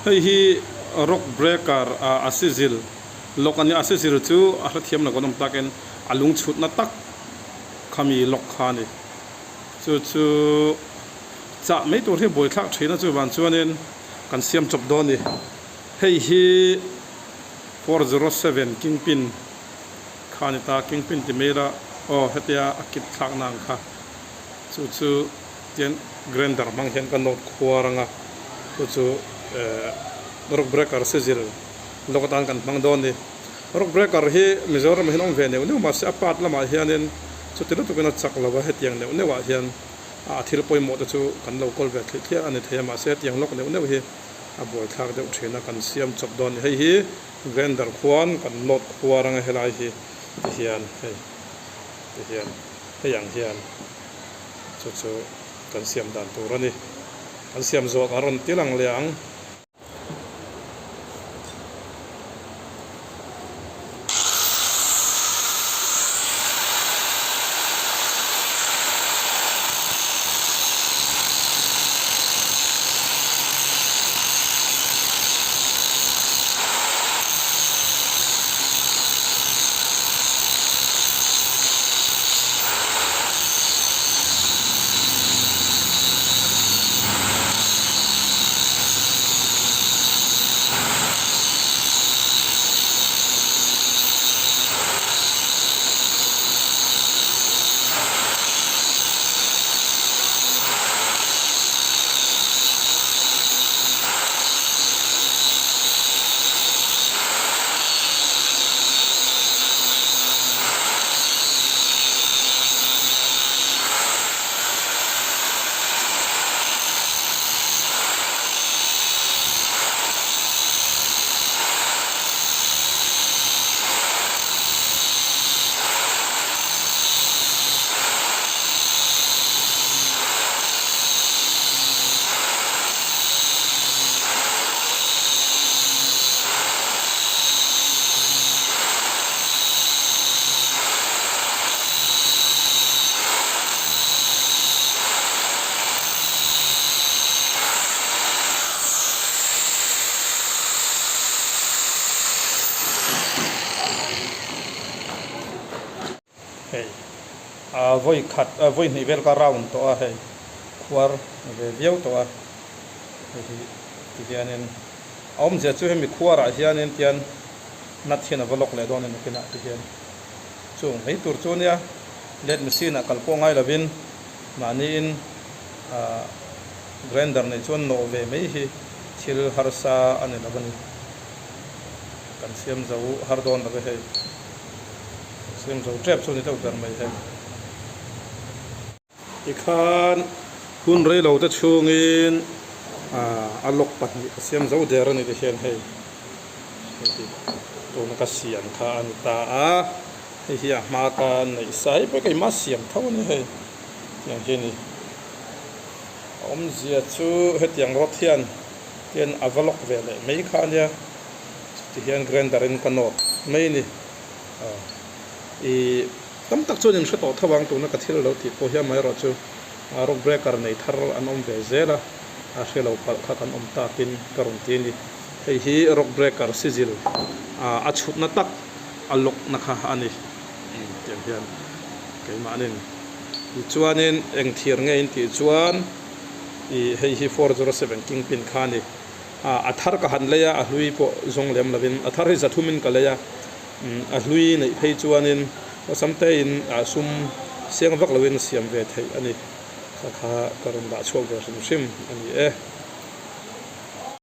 hei hi rock breaker asizil lokani asizil chu a thiam na konom taken alung chut na tak khami lok khani chu cha mai tur hi boi thak thina chu ban chuanin kan siam chop do ni hei hi 407 kingpin khani ta kingpin ti mera hetia akit thak nang kha chu tian grinder mang hian kan not khuaranga chu rock breaker sezil lokatan kan mang don ni rock breaker hi mizoram hinom ve ne ma se apat lama hianin chu tilu tu kana chak lawa hetiang ne wa hian thil poi mo chu kan local ve thia ani thia ma se tiang lok ne hi a boi thak de uthina kan siam chop don hei hi grinder khuan kan not khuaranga helai hi hian hian chu kan siam dan turani kan siam zo aron tilang leang hei voi khat voi ni vel ka round to a hei khuar ve viau to a hi hianin om je chu hemi khuara hianin tian nat hian avalok le don en kina ti hian chung hei tur chu nia let machine a kalpo ngai lovin mani in grinder nei chuan no ve mai hi thil harsa ani lavani kan siam zo har don la hei siam zo trap chu ni to dar mai hei ikhan hun rei lo ta chungin alok pat ni siam zo der ani te hian hei to na ka sian kha an ta a hei hi ma ka nei sai pe kai ma siam thau ni hei yang hi ni om zia chu hetiang rot hian tian avalok ve le mai kha nia ti hian grinder in kanot mai ni tam tak chu nim hreto thawang tu na ka thil lo ti po hian mai ro chu rock breaker nei thar an om ve zela a hrelo pal kha kan om ta pin karon ti ni hei hi rock breaker sizil a chut na tak alok na kha ani tiang hian keima anin chuanin eng thir nge in ti chuan hei hi 407 kingpin khani athar ka han leya a hlui po zong lem lovin athar hi zathumin ka leya a hlui nei phei chuanin samte in sum siang vak lovin siam ve thei ani kha karon da chok ve sim ani